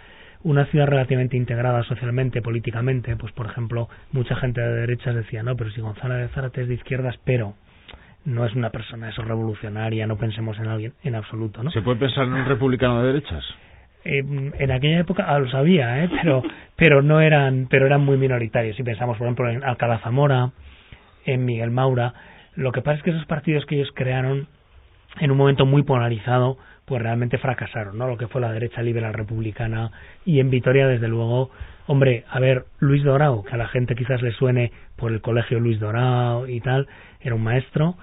Una ciudad relativamente integrada socialmente, políticamente. Pues, por ejemplo, mucha gente de derechas decía, no, pero si González de Zárate es de izquierdas, pero no es una persona eso revolucionaria, no pensemos en alguien en absoluto, ¿no?
¿Se puede pensar en un republicano de derechas?
En aquella época los había, pero eran muy minoritarios. Si pensamos, por ejemplo, en Alcalá Zamora, en Miguel Maura, lo que pasa es que esos partidos que ellos crearon en un momento muy polarizado, pues realmente fracasaron, ¿no? Lo que fue la derecha liberal republicana. Y en Vitoria, desde luego, hombre, a ver, Luis Dorao, que a la gente quizás le suene por el colegio Luis Dorao y tal, era un maestro,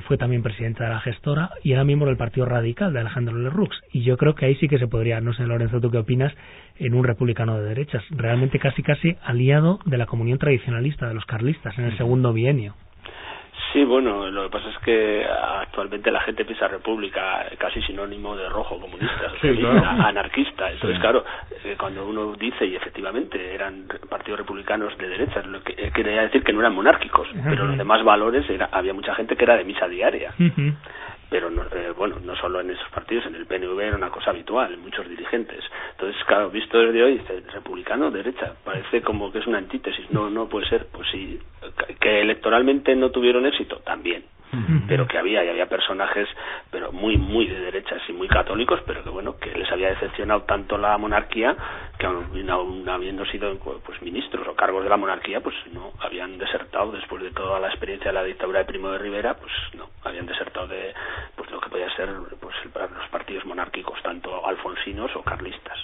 fue también presidente de la gestora y era miembro del Partido Radical de Alejandro Lerroux. Y yo creo que ahí sí que se podría, no sé, Lorenzo, ¿tú qué opinas?, en un republicano de derechas, realmente casi aliado de la comunión tradicionalista de los carlistas en el segundo bienio.
Sí, bueno, lo que pasa es que actualmente la gente piensa república casi sinónimo de rojo, comunista, socialista, anarquista. Entonces, claro, cuando uno dice, y efectivamente eran partidos republicanos de derechas, lo que quería decir que no eran monárquicos, pero los demás valores, había mucha gente que era de misa diaria. Pero no, bueno, no solo en esos partidos, en el PNV era una cosa habitual, en muchos dirigentes. Entonces, claro, visto desde hoy, dice, republicano, derecha, parece como que es una antítesis. No puede ser. Pues sí, que electoralmente no tuvieron éxito, también. Pero que había personajes, pero muy de derechas y muy católicos, pero que bueno, que les había decepcionado tanto la monarquía, que aún habiendo sido pues ministros o cargos de la monarquía, pues no, habían desertado después de toda la experiencia de la dictadura de Primo de Rivera, pues no, habían desertado de pues lo que podía ser pues los partidos monárquicos, tanto alfonsinos o carlistas.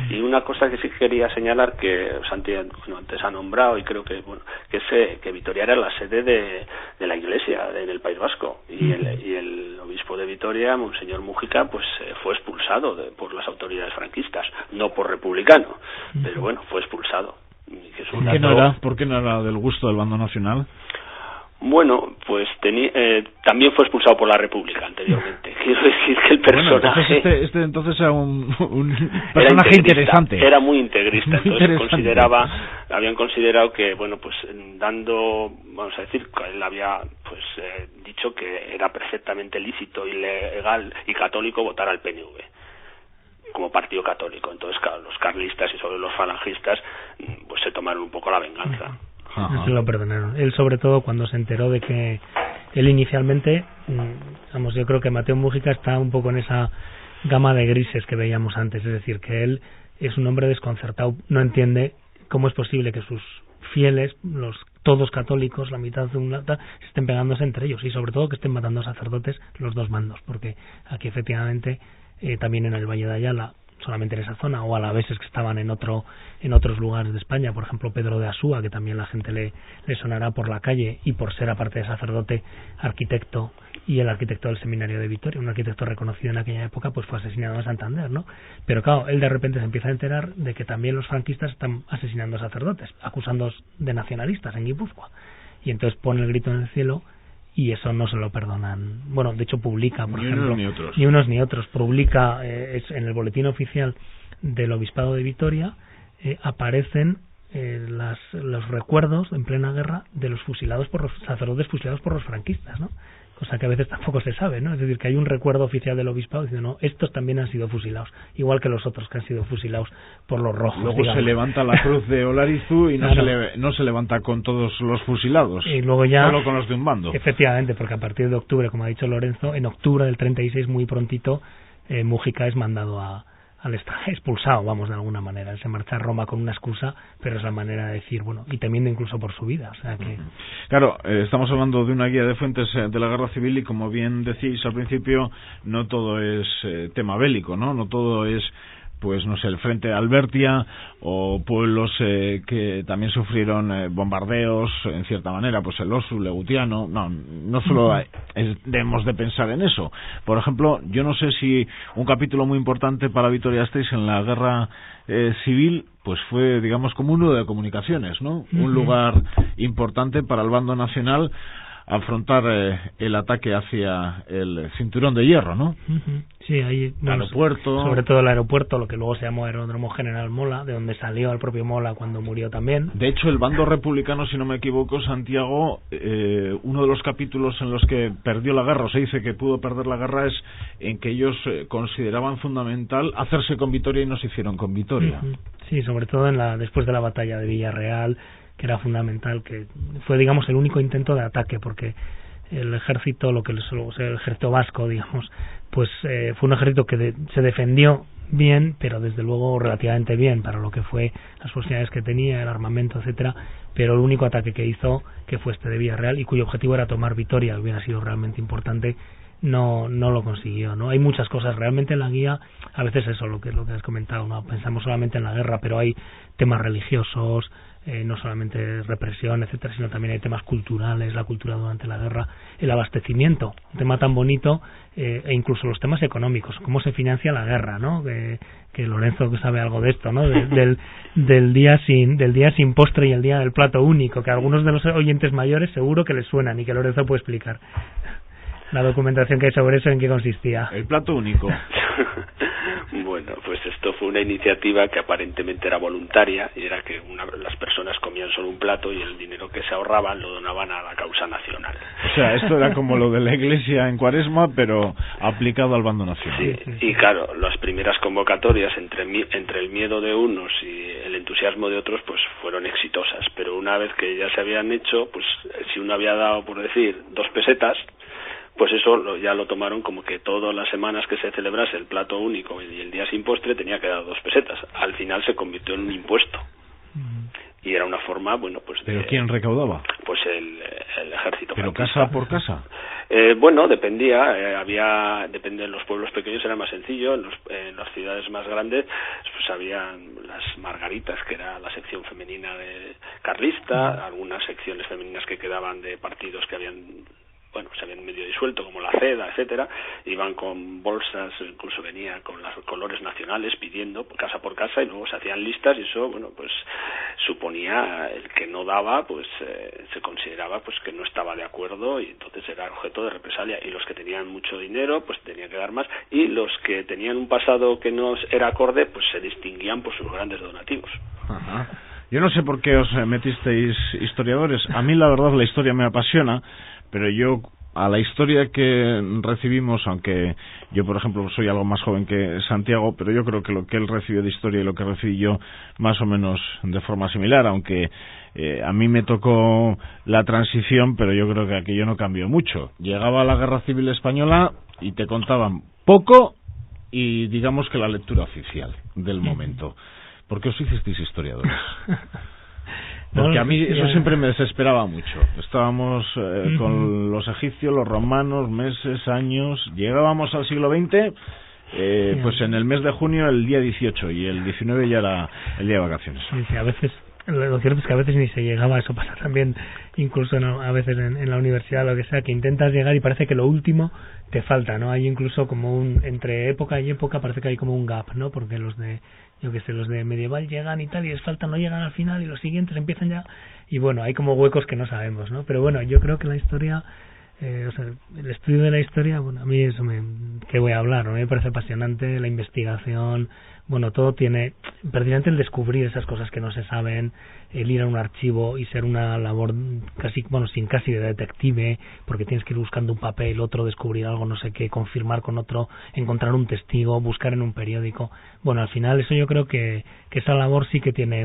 Y una cosa que sí quería señalar, que Santi antes ha nombrado, y creo que bueno, que Vitoria era la sede de la Iglesia en el País Vasco, y el obispo de Vitoria, Monseñor Mújica, pues fue expulsado por las autoridades franquistas, no por republicano, pero bueno, fue expulsado.
¿Por qué no era del gusto del bando nacional?
Bueno, pues también fue expulsado por la República anteriormente. Quiero decir que el personaje...
Bueno, este entonces era un personaje interesante.
Era muy integrista, entonces habían considerado que, bueno, pues vamos a decir, que él había pues dicho que era perfectamente lícito y legal y católico votar al PNV como partido católico. Entonces, claro, los carlistas y sobre los falangistas pues se tomaron un poco la venganza.
No se lo perdonaron. Él, sobre todo, cuando se enteró de que él inicialmente, vamos, yo creo que Mateo Mújica está un poco en esa gama de grises que veíamos antes, es decir, que él es un hombre desconcertado, no entiende cómo es posible que sus fieles, todos católicos, la mitad de un lata, estén pegándose entre ellos y sobre todo que estén matando a sacerdotes los dos bandos, porque aquí efectivamente también en el Valle de Ayala, solamente en esa zona, o alaveses que estaban en otros lugares de España, por ejemplo Pedro de Asúa, que también la gente le sonará por la calle y por ser, aparte de sacerdote, arquitecto, y el arquitecto del seminario de Vitoria, un arquitecto reconocido en aquella época, pues fue asesinado en Santander, ¿no? Pero claro, él de repente se empieza a enterar de que también los franquistas están asesinando a sacerdotes, acusándolos de nacionalistas en Guipúzcoa, y entonces pone el grito en el cielo, y eso no se lo perdonan. Bueno, de hecho publica, por ejemplo, ni unos ni otros, publica en el boletín oficial del Obispado de Vitoria, aparecen los recuerdos en plena guerra de los sacerdotes fusilados por los franquistas, ¿no? Cosa que a veces tampoco se sabe, ¿no? Es decir, que hay un recuerdo oficial del obispado diciendo, no, estos también han sido fusilados, igual que los otros que han sido fusilados por los rojos.
Luego
digamos.
se levanta la cruz de Olarizu y no se levanta con todos los fusilados,
y luego ya,
solo con los de un bando.
Efectivamente, porque a partir de octubre, como ha dicho Lorenzo, en octubre del 36, muy prontito, Mújica es mandado expulsado, vamos, de alguna manera. Él se marcha a Roma con una excusa, pero es la manera de decir, bueno, y temiendo incluso por su vida. O sea que...
Claro, estamos hablando de una guía de fuentes de la guerra civil y, como bien decís al principio, no todo es tema bélico, ¿no? No todo es, pues no sé, el frente de Albertia o pueblos que también sufrieron bombardeos en cierta manera, pues el Osu, Legutiano. No solo debemos de pensar en eso. Por ejemplo, yo no sé si un capítulo muy importante para Vitoria-Gasteiz en la guerra civil pues fue, digamos, como un nudo de comunicaciones, ¿no? Un lugar importante para el bando nacional afrontar el ataque hacia el cinturón de hierro, ¿no?
Sí, ahí
el aeropuerto,
sobre todo el aeropuerto, lo que luego se llamó Aeródromo General Mola, de donde salió el propio Mola cuando murió también.
De hecho, el bando republicano, si no me equivoco, Santiago, uno de los capítulos en los que perdió la guerra, o se dice que pudo perder la guerra, es en que ellos consideraban fundamental hacerse con Vitoria y no se hicieron con Vitoria.
Sí, sobre todo después de la batalla de Villarreal, que era fundamental, que fue, digamos, el único intento de ataque, porque el ejército, el ejército vasco, digamos, pues fue un ejército que se defendió bien, pero desde luego relativamente bien para lo que fue las posibilidades que tenía, el armamento, etcétera, pero el único ataque que hizo, que fue este de Villarreal, y cuyo objetivo era tomar Vitoria, hubiera sido realmente importante, no lo consiguió, ¿no? Hay muchas cosas realmente en la guía, a veces eso, lo que has comentado, no pensamos solamente en la guerra, pero hay temas religiosos, no solamente represión, etcétera, sino también hay temas culturales, la cultura durante la guerra, el abastecimiento, un tema tan bonito, e incluso los temas económicos, cómo se financia la guerra, ¿no? Que Lorenzo que sabe algo de esto, ¿no? Del día sin postre y el día del plato único, que a algunos de los oyentes mayores seguro que les suenan y que Lorenzo puede explicar. La documentación que hay sobre eso, ¿en qué consistía?
El plato único.
Bueno, pues esto fue una iniciativa que aparentemente era voluntaria, y era que las personas comían solo un plato y el dinero que se ahorraban lo donaban a la causa nacional.
O sea, esto era como lo de la Iglesia en Cuaresma, pero aplicado al bando nacional.
Sí. Y claro, las primeras convocatorias entre el miedo de unos y el entusiasmo de otros, pues fueron exitosas, pero una vez que ya se habían hecho, pues si uno había dado, por decir, 2 pesetas, pues eso ya lo tomaron como que todas las semanas que se celebrase el plato único y el día sin postre tenía que dar 2 pesetas. Al final se convirtió en un impuesto. Y era una forma, bueno, pues...
¿Pero quién recaudaba?
Pues el ejército.
¿Pero casa por casa?
Bueno, dependía. Depende, en los pueblos pequeños era más sencillo. En las ciudades más grandes pues habían las margaritas, que era la sección femenina de carlista, algunas secciones femeninas que quedaban de partidos que se habían medio disuelto, como la CEDA, etcétera, iban con bolsas, incluso venía con los colores nacionales pidiendo casa por casa, y luego se hacían listas, y eso, bueno, pues suponía el que no daba, pues se consideraba pues que no estaba de acuerdo, y entonces era objeto de represalia, y los que tenían mucho dinero pues tenían que dar más, y los que tenían un pasado que no era acorde pues se distinguían por sus grandes donativos.
Ajá. Yo no sé por qué os metisteis historiadores. A mí la verdad la historia me apasiona, pero yo a la historia que recibimos, aunque yo por ejemplo soy algo más joven que Santiago, pero yo creo que lo que él recibió de historia y lo que recibí yo más o menos de forma similar, aunque a mí me tocó la transición, pero yo creo que aquello no cambió mucho. Llegaba la Guerra Civil Española y te contaban poco y digamos que la lectura oficial del momento. ¿Por qué os hicisteis historiadores? Porque a mí eso siempre me desesperaba mucho. Estábamos con los egipcios, los romanos, meses, años. Llegábamos al siglo XX, pues en el mes de junio, el día 18, y el 19 ya era el día de vacaciones.
Sí, a veces, lo cierto es que a veces ni se llegaba, eso pasa también, incluso a veces en la universidad, lo que sea, que intentas llegar y parece que lo último te falta, ¿no? Hay incluso como entre época y época parece que hay como un gap, ¿no? Porque los de medieval llegan y tal, y les faltan, no llegan al final, y los siguientes empiezan ya, y bueno, hay como huecos que no sabemos, ¿no? Pero bueno, yo creo que la historia, el estudio de la historia, bueno, a mí eso ¿qué voy a hablar? ¿No? Me parece apasionante, la investigación, bueno, todo tiene, precisamente el descubrir esas cosas que no se saben, el ir a un archivo y ser una labor casi de detective, porque tienes que ir buscando un papel, otro descubrir algo, no sé qué, confirmar con otro, encontrar un testigo, buscar en un periódico. Bueno, al final eso yo creo que esa labor sí que tiene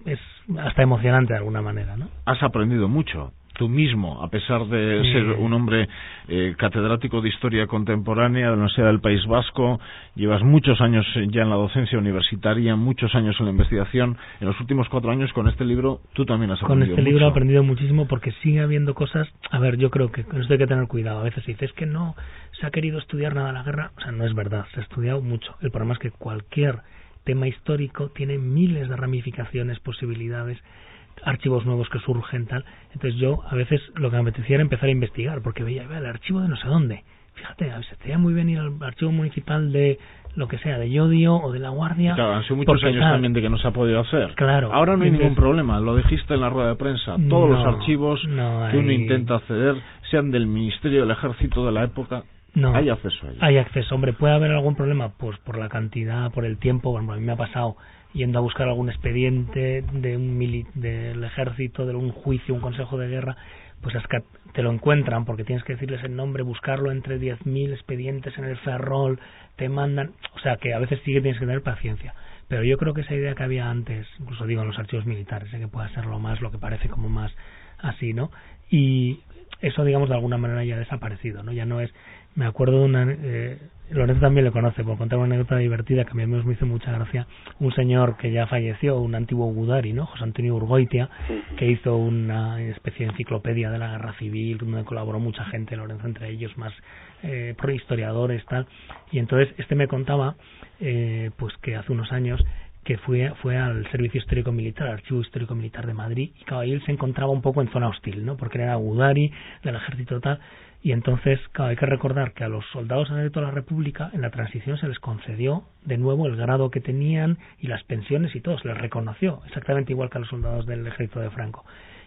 es hasta emocionante de alguna manera, ¿no?
Has aprendido mucho. Tú mismo, a pesar de ser un hombre catedrático de Historia Contemporánea de la Universidad del País Vasco, llevas muchos años ya en la docencia universitaria, muchos años en la investigación. En los últimos 4 años, con este libro, tú también has aprendido mucho.
Con este libro he aprendido muchísimo, porque sigue habiendo cosas... A ver, yo creo que con esto hay que tener cuidado. A veces dices que no se ha querido estudiar nada de la guerra. O sea, no es verdad, se ha estudiado mucho. El problema es que cualquier tema histórico tiene miles de ramificaciones, posibilidades, archivos nuevos que surgen, tal. Entonces yo a veces lo que me apetecía era empezar a investigar, porque veía el archivo de no sé dónde, fíjate, se te muy bien ir al archivo municipal de lo que sea, de Llodio o de La Guardia.
Claro, han sido muchos años también de que no se ha podido hacer.
Claro.
Ahora no hay ningún problema, lo dijiste en la rueda de prensa, todos los archivos que uno intenta acceder, sean del Ministerio, del Ejército, de la época, hay acceso a ellos.
Hay acceso, hombre, ¿puede haber algún problema? Pues por la cantidad, por el tiempo. Bueno, a mí me ha pasado yendo a buscar algún expediente del ejército, de un juicio, un consejo de guerra, pues es que te lo encuentran, porque tienes que decirles el nombre, buscarlo entre 10.000 expedientes en el Ferrol, te mandan, o sea que a veces sí que tienes que tener paciencia. Pero yo creo que esa idea que había antes, incluso digo en los archivos militares, que pueda ser lo que parece como más así, ¿no? Y eso, digamos, de alguna manera ya ha desaparecido, ¿no? Ya no es... Me acuerdo de una... Lorenzo también le conoce, por contar una anécdota divertida que a mí me hizo mucha gracia. Un señor que ya falleció, un antiguo gudari, ¿no? José Antonio Urgoitia, que hizo una especie de enciclopedia de la Guerra Civil, donde colaboró mucha gente, Lorenzo entre ellos, más historiadores, tal. Y entonces me contaba pues que hace unos años que fue al Servicio Histórico Militar, al Archivo Histórico Militar de Madrid, y claro, ahí él se encontraba un poco en zona hostil, ¿no? Porque era gudari del ejército tal, y entonces, claro, hay que recordar que a los soldados de toda la República en la transición se les concedió de nuevo el grado que tenían y las pensiones y todo, se les reconoció, exactamente igual que a los soldados del ejército de Franco.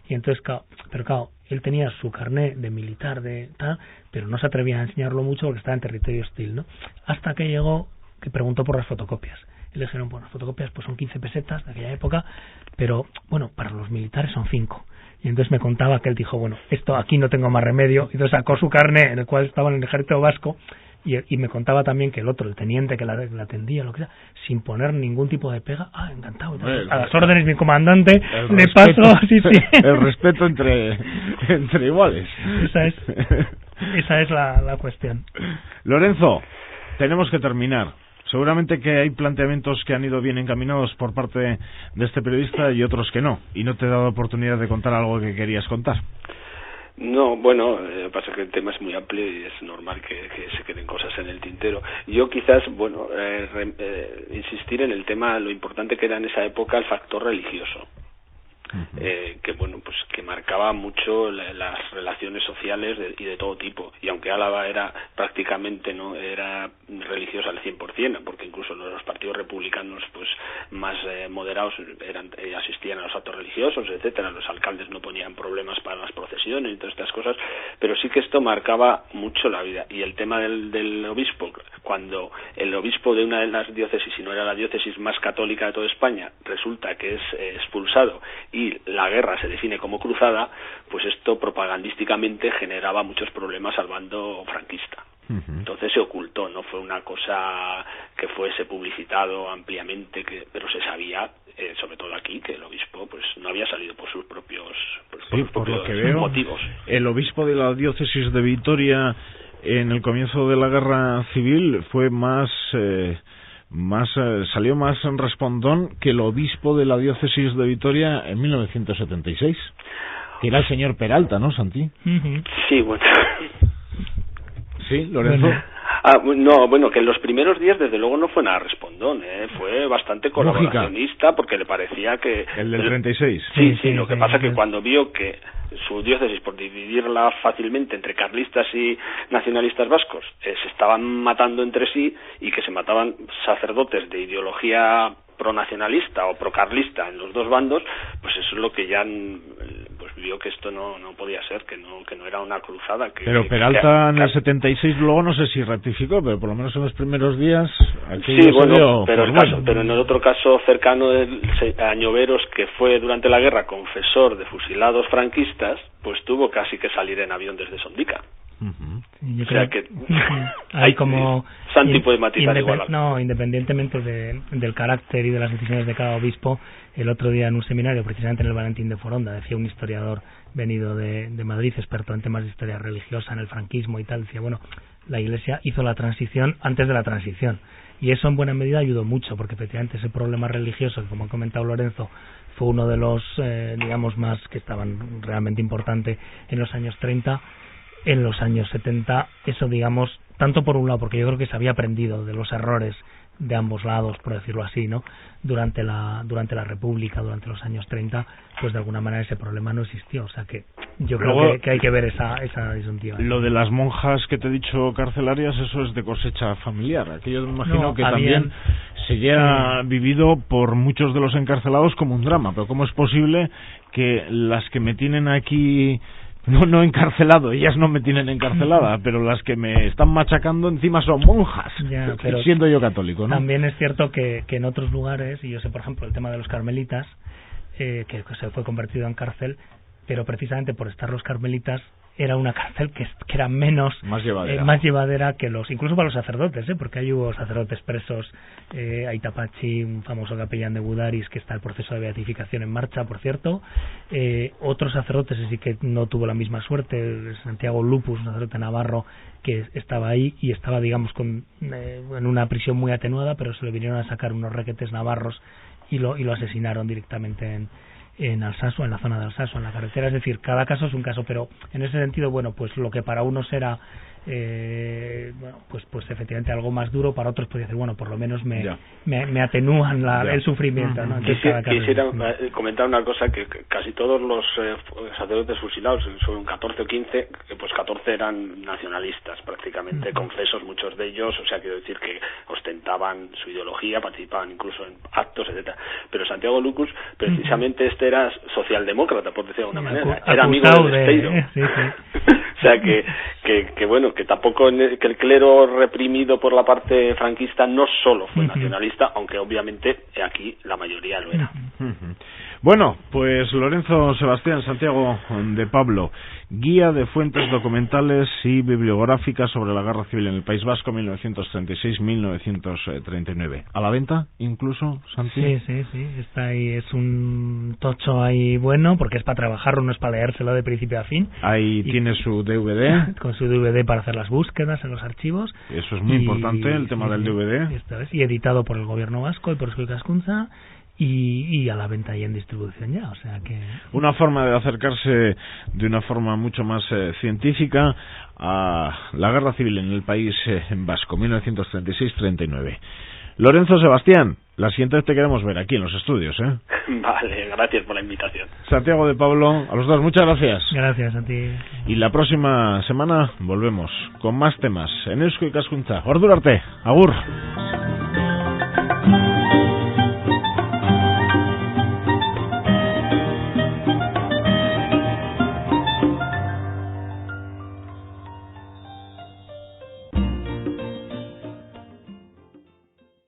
Y entonces, claro, él tenía su carné de militar de tal, pero no se atrevía a enseñarlo mucho porque estaba en territorio hostil, ¿no? Hasta que llegó, que preguntó por las fotocopias. Y le dijeron, bueno, las fotocopias pues son 15 pesetas de aquella época, pero bueno, para los militares son 5. Y entonces me contaba que él dijo, bueno, esto aquí no tengo más remedio, y entonces sacó su carné, en el cual estaba en el ejército vasco, y me contaba también que el otro, el teniente que la atendía, lo que sea, sin poner ningún tipo de pega, encantado, a las órdenes, mi comandante, le paso, sí.
El respeto entre iguales.
Esa es la cuestión.
Lorenzo, tenemos que terminar. Seguramente que hay planteamientos que han ido bien encaminados por parte de este periodista y otros que no. Y no te he dado oportunidad de contar algo que querías contar.
No, bueno, pasa que el tema es muy amplio y es normal que se queden cosas en el tintero. Yo quizás, bueno, insistir en el tema, lo importante que era en esa época el factor religioso. Que bueno, pues que marcaba mucho las relaciones sociales y de todo tipo, y aunque Álava era prácticamente no era religiosa al 100%, porque incluso los partidos republicanos pues más moderados asistían a los actos religiosos, etcétera, los alcaldes no ponían problemas para las procesiones y todas estas cosas, pero sí que esto marcaba mucho la vida. Y el tema del obispo, cuando el obispo de una de las diócesis, si no era la diócesis más católica de toda España, resulta que es expulsado y la guerra se define como cruzada, pues esto propagandísticamente generaba muchos problemas al bando franquista. Entonces se ocultó, no fue una cosa que fuese publicitado ampliamente, pero se sabía, sobre todo aquí, que el obispo pues no había salido por sus propios,
por lo que veo,
motivos.
El obispo de la diócesis de Vitoria en el comienzo de la guerra civil fue salió más en respondón que el obispo de la diócesis de Vitoria en 1976, que era el señor Peralta, ¿no, Santi?
Sí, bueno.
Sí, Lorenzo.
Bueno, que en los primeros días desde luego no fue nada respondón, fue bastante colaboracionista, porque le parecía que...
¿El del 36?
Sí, lo que pasa que cuando vio que su diócesis, por dividirla fácilmente entre carlistas y nacionalistas vascos, se estaban matando entre sí, y que se mataban sacerdotes de ideología pronacionalista o procarlista en los dos bandos, pues eso es lo que ya pues vio que esto no podía ser, que no era una cruzada.
Pero Peralta en el 76 luego no sé si rectificó, pero por lo menos en los primeros días...
Sí, bueno, pero en el otro caso cercano a Lloveros, que fue durante la guerra confesor de fusilados franquistas, pues tuvo casi que salir en avión desde Sondica.
Yo creo que hay como
Santi puede matizar igual.
No, independientemente del carácter y de las decisiones de cada obispo, el otro día en un seminario, precisamente en el Valentín de Foronda, decía un historiador venido de Madrid, experto en temas de historia religiosa, en el franquismo y tal, decía, bueno, la Iglesia hizo la transición antes de la transición, y eso en buena medida ayudó mucho, porque efectivamente ese problema religioso, que como ha comentado Lorenzo, fue uno de los, digamos, más que estaban realmente importante en los años 30, en los años 70, eso, digamos, tanto por un lado, porque yo creo que se había aprendido de los errores de ambos lados, por decirlo así, ¿no? Durante la República, durante los años 30, pues de alguna manera ese problema no existió. O sea que yo creo que hay que ver esa disyuntiva.
Lo de las monjas que te he dicho carcelarias, eso es de cosecha familiar. Aquello me imagino que también se haya vivido por muchos de los encarcelados como un drama. Pero ¿cómo es posible que las que me tienen aquí... No encarcelado, ellas no me tienen encarcelada, pero las que me están machacando encima son monjas, pero siendo yo católico, ¿no?
También es cierto que en otros lugares, y yo sé, por ejemplo, el tema de los carmelitas, que se fue convertido en cárcel, pero precisamente por estar los carmelitas, era una cárcel que era menos
más
llevadera que incluso para los sacerdotes, porque ahí hubo sacerdotes presos. Aitapachi, un famoso capellán de Budaris, que está el proceso de beatificación en marcha, por cierto. Otros sacerdotes sí que no tuvo la misma suerte. Santiago Lupus, un sacerdote navarro que estaba ahí y estaba, digamos, en una prisión muy atenuada, pero se le vinieron a sacar unos requetes navarros y lo asesinaron directamente en Alsaso, en la zona de Alsaso, en la carretera. Es decir, cada caso es un caso, pero en ese sentido, bueno, pues lo que para unos era pues efectivamente algo más duro, para otros podría decir, bueno, por lo menos me atenúan el sufrimiento, ¿no?
Quisiera comentar una cosa, que casi todos los sacerdotes fusilados, son 14 o 15, pues 14 eran nacionalistas prácticamente, confesos muchos de ellos, o sea, quiero decir que ostentaban su ideología, participaban incluso en actos, etcétera. Pero Santiago Lucus, precisamente este era socialdemócrata, por decirlo de alguna manera, era amigo del Esteiro. O sea que bueno, que tampoco que el clero reprimido por la parte franquista no solo fue nacionalista, aunque obviamente aquí la mayoría lo era.
Bueno, pues Lorenzo Sebastián Santiago de Pablo, guía de fuentes documentales y bibliográficas sobre la Guerra Civil en el País Vasco 1936-1939. ¿A la venta incluso, Santi?
Sí, está ahí, es un tocho ahí bueno, porque es para trabajarlo, no es para leérselo de principio a fin.
Ahí tiene su DVD.
Con su DVD para hacer las búsquedas en los archivos.
Eso es muy importante, el tema del DVD.
Esto es, y editado por el gobierno vasco y por Eusko Ikaskuntza. Y a la venta y en distribución ya, o sea que...
Una forma de acercarse de una forma mucho más científica a la Guerra Civil en el País Vasco, 1936-39. Lorenzo Sebastián, la siguiente vez te queremos ver aquí en los estudios, ¿eh?
Vale, gracias por la invitación.
Santiago de Pablo, a los dos, muchas gracias.
Gracias a ti.
Y la próxima semana volvemos con más temas en Eusko Ikaskuntza. Ordura arte, agur.